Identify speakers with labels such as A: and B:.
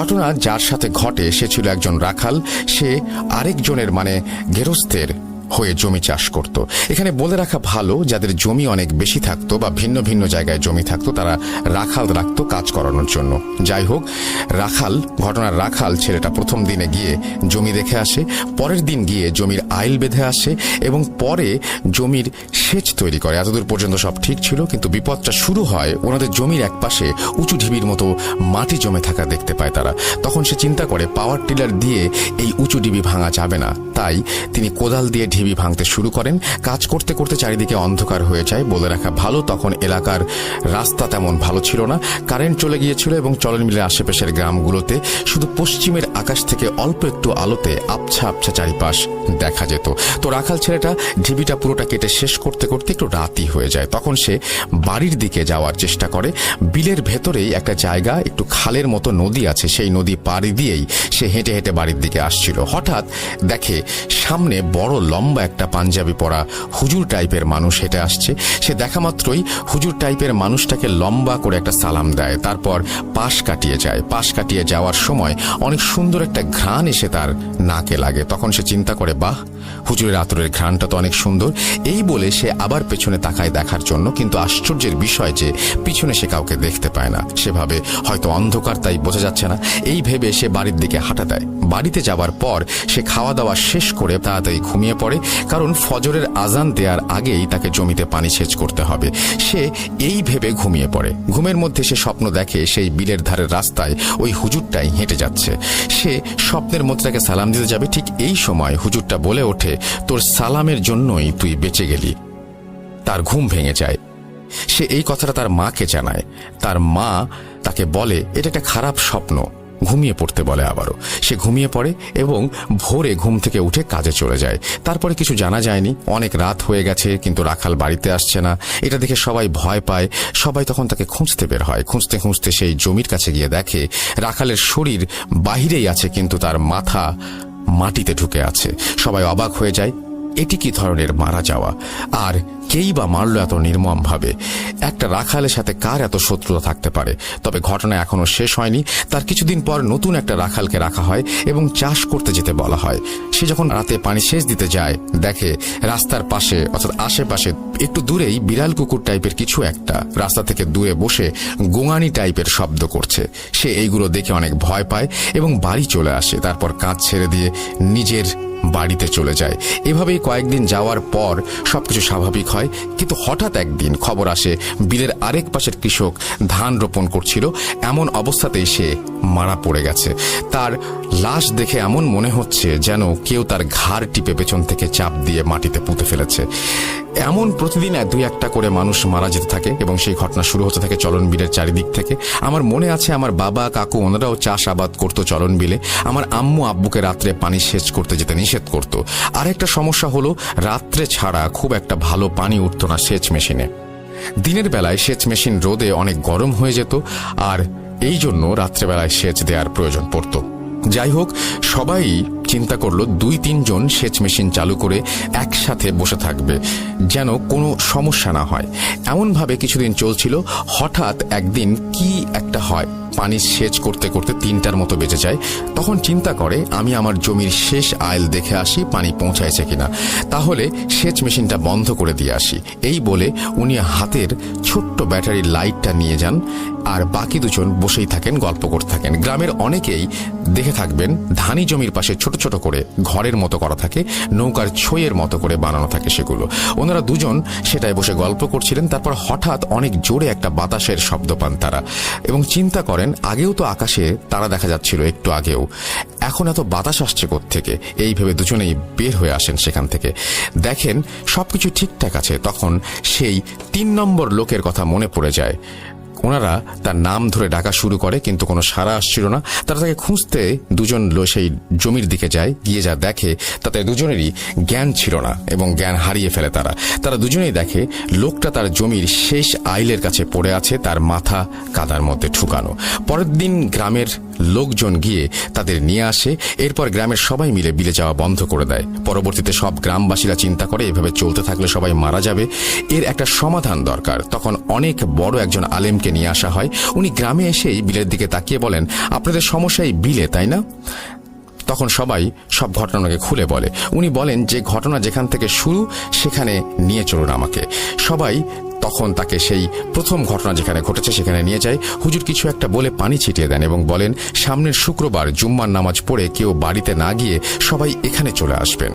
A: ঘটনা যার সাথে ঘটে সে ছিল একজন রাখাল। সে আরেকজনের মানে গেরস্থের হয়ে জমি চাষ করত। এখানে বলে রাখা ভালো, যাদের জমি অনেক বেশি থাকতো বা ভিন্ন ভিন্ন জায়গায় জমি থাকতো তারা রাখাল রাখতো কাজ করানোর জন্য। যাই হোক, ঘটনার রাখাল ছেলেটা প্রথম দিনে গিয়ে জমি দেখে আসে, পরের দিন গিয়ে জমির আইল বেঁধে আসে এবং পরে জমির সেচ তৈরি করে। এতদূর পর্যন্ত সব ঠিক ছিল, কিন্তু বিপদটা শুরু হয় ওনাদের জমির একপাশে উঁচু ঢিবির মতো মাটি জমে থাকা দেখতে পায় তারা। তখন সে চিন্তা করে পাওয়ার টিলার দিয়ে এই উঁচু ঢিবি ভাঙা যাবে না, তাই তিনি কোদাল দিয়ে ঢিবি ভাঙতে শুরু করেন। কাজ করতে করতে চারিদিকে অন্ধকার হয়ে যায়। বলে রাখা ভালো, তখন এলাকার রাস্তা তেমন ভালো ছিল না, কারেন্ট চলে গিয়েছিল এবং চলন মিলের আশেপাশের গ্রামগুলোতে শুধু পশ্চিমের আকাশ থেকে অল্প একটু আলোতে আবছা আবছা চারিপাশ দেখা যেত। তো রাখাল ছেলেটা ঢিবিটা পুরোটা কেটে শেষ করতে করতে একটু রাতই হয়ে যায়। তখন সে বাড়ির দিকে যাওয়ার চেষ্টা করে। বিলের ভেতরেই একটা জায়গা, একটু খালের মতো নদী আছে, সেই নদী পাড়ি দিয়েই সে হেঁটে হেঁটে বাড়ির দিকে আসছিল। হঠাৎ দেখে সামনে বড় লম্বা একটা পাঞ্জাবি পরা হুজুর টাইপের মানুষ হেঁটে আসছে। সে দেখা মাত্রই হুজুর টাইপের মানুষটাকে লম্বা করে একটা সালাম দেয়, তারপর পাশ কাটিয়ে যায়। পাশ কাটিয়ে যাওয়ার সময় অনেক সুন্দর একটা ঘ্রাণ এসে তার নাকে লাগে। তখন সে চিন্তা করে, বাহ, হুজুরের আতরের ঘ্রাণটা তো অনেক সুন্দর। এই বলে সে আবার পেছনে তাকায় দেখার জন্য, কিন্তু আশ্চর্যের বিষয় যে পিছনে সে কাউকে দেখতে পায় না। সেভাবে হয়তো অন্ধকার, তাই বোঝা যাচ্ছে না। এই ভেবে সে বাড়ির দিকে হাঁটা দেয়। বাড়িতে যাওয়ার পর সে খাওয়া দাওয়া শেষ করে তাড়াতাড়ি ঘুমিয়ে পড়ে, কারণ ফজরের আজান দেওয়ার আগেই তাকে জমিতে পানি সেচ করতে হবে। সে এই ভেবে ঘুমিয়ে পড়ে। ঘুমের মধ্যে সে স্বপ্ন দেখে সেই বিলের ধারের রাস্তায় ওই হুজুরটাই হেঁটে যাচ্ছে। সে স্বপ্নের মধ্যে তাকে সালাম দিতে যাবে, ঠিক এই সময় হুজুরটা বলে ওঠে, তোর সালামের জন্যই তুই বেঁচে গেলি। তার ঘুম ভেঙে যায়। সে এই কথাটা তার মাকে জানায়। তার মা তাকে বলে এটা একটা খারাপ স্বপ্ন, ঘুমিয়ে পড়তে বলে আবারও। সে ঘুমিয়ে পড়ে এবং ভোরে ঘুম থেকে উঠে কাজে চলে যায়। তারপরে কিছু জানা যায়নি। অনেক রাত হয়ে গেছে, কিন্তু রাখাল বাড়িতে আসছে না। এটা দেখে সবাই ভয় পায়। সবাই তখন তাকে খুঁজতে বের হয়। খুঁজতে খুঁজতে সেই জমির কাছে গিয়ে দেখে রাখালের শরীর বাহিরেই আছে, কিন্তু তার মাথা মাটিতে ঢুকে আছে। সবাই অবাক হয়ে যায়, এটি কি ধরনের মারা যাওয়া, আর কেই বা মারল এত নির্মম ভাবে? একটা রাখালের সাথে কার এত শত্রুতা থাকতে পারে? তবে ঘটনা এখনো শেষ হয়নি। তার কিছুদিন পর নতুন একটা রাখালকে রাখা হয় এবং চাষ করতে যেতে বলা হয়। সে যখন রাতে পানি সেচ দিতে যায়, দেখে রাস্তার পাশে অর্থাৎ আশেপাশে একটু দূরেই বিড়াল কুকুর টাইপের কিছু একটা রাস্তা থেকে দূরে বসে গোঙানি টাইপের শব্দ করছে। সে এইগুলো দেখে অনেক ভয় পায় এবং বাড়ি চলে আসে। তারপর কাজ ছেড়ে দিয়ে নিজের বাড়িতে চলে যায়। এভাবেই কয়েকদিন যাওয়ার পর সবকিছু স্বাভাবিক হয়, কিন্তু হঠাৎ একদিন খবর আসে বিলের আরেক পাশের কৃষক ধান রোপণ করছিল। এমন অবস্থাতেই সে মারা পড়ে গেছে। তার লাশ দেখে এমন মনে হচ্ছে যেন কেউ তার ঘাড় টিপে পেছন থেকে চাপ দিয়ে মাটিতে পুঁতে ফেলেছে। এমন প্রতিদিন দুই একটা করে মানুষ মারা যেতে থাকে এবং সেই ঘটনা শুরু হতে থাকে চলন বিলের চারিদিক থেকে। আমার মনে আছে আমার বাবা কাকু ওনারাও চাষাবাদ করতো চলন বিলে। আমার আম্মু আব্বুকে রাত্রে পানি সেচ করতে যেতে নিষেধ করতো। আরেকটা সমস্যা হলো রাত্রে ছাড়া খুব একটা ভালো পানি উঠতো না সেচ মেশিনে। দিনের বেলায় সেচ মেশিন রোদে অনেক গরম হয়ে যেত, আর এই জন্য রাত্রেবেলায় সেচ দেওয়ার প্রয়োজন পড়তো। যাই হোক, সবাই চিন্তা করলো 2-3 জন সেচ মেশিন চালু করে একসাথে বসে থাকবে, যেন কোনো সমস্যা না হয়। এমনভাবে কিছুদিন চলছিল। হঠাৎ একদিন কি একটা হয়, পানি সেচ করতে করতে 3টার মতো বেজে যায়। তখন চিন্তা করে আমি আমার জমির শেষ আইল দেখে আসি পানি পৌঁছাইছে কিনা, তাহলে সেচ মেশিনটা বন্ধ করে দিয়ে আসি। এই বলে উনি হাতের ছোট্ট ব্যাটারির লাইটটা নিয়ে যান, আর বাকি দুজন বসেই থাকেন, গল্প করতে থাকেন। গ্রামের অনেকেই দেখে থাকবেন ধানি জমির পাশে ছোট ছোট করে ঘরের মতো করা থাকে, নৌকার ছইয়ের মতো করে বানানো থাকে সেগুলো। ওনারা দুজন সেটাই বসে গল্প করছিলেন। তারপর হঠাৎ অনেক জোরে একটা বাতাসের শব্দ পান তারা এবং চিন্তা করেন আগেও তো আকাশে তারা দেখা যাচ্ছিল একটু আগেও, এখন এত বাতাস আসছে কোত্থেকে? এই ভেবে দুজনেই বের হয়ে আসেন সেখান থেকে। দেখেন সবকিছু ঠিকঠাক আছে। তখন সেই 3 নম্বর লোকের কথা মনে পড়ে যায়। ওনারা তার নাম ধরে ডাকা শুরু করে, কিন্তু কোনো সাড়া আসছিল না। তারা তাকে খুঁজতে দুজন সেই জমির দিকে যায়। গিয়ে যা দেখে তাতে দুজনেরই জ্ঞান ছিল না এবং জ্ঞান হারিয়ে ফেলে তারা দুজনেই দেখে লোকটা তার জমির শেষ আইলের কাছে পড়ে আছে, তার মাথা কাদার মধ্যে ঠুকানো। পরের দিন গ্রামের লোকজন গিয়ে তাদের নিয়ে আসে। এরপর গ্রামের সবাই মিলে বিলে যাওয়া বন্ধ করে দেয়। পরবর্তীতে সব গ্রামবাসীরা চিন্তা করে এভাবে চলতে থাকলে সবাই মারা যাবে, এর একটা সমাধান দরকার। তখন অনেক বড় একজন আলেমকে নিয়ে আসা হয়। উনি গ্রামে এসেই বিলের দিকে তাকিয়ে বলেন, আপনাদের সমস্যা এই বিলে, তাই না? তখন সবাই সব ঘটনাকে খুলে বলে। উনি বলেন যে ঘটনা যেখান থেকে শুরু সেখানে নিয়ে চলুন আমাকে। সবাই তখন তাকে সেই প্রথম ঘটনা যেখানে ঘটেছে সেখানে নিয়ে যায়। হুজুর কিছু একটা বলে পানি ছিটিয়ে দেন এবং বলেন, সামনের শুক্রবার জুম্মার নামাজ পড়ে কেউ বাড়িতে না গিয়ে সবাই এখানে চলে আসবেন।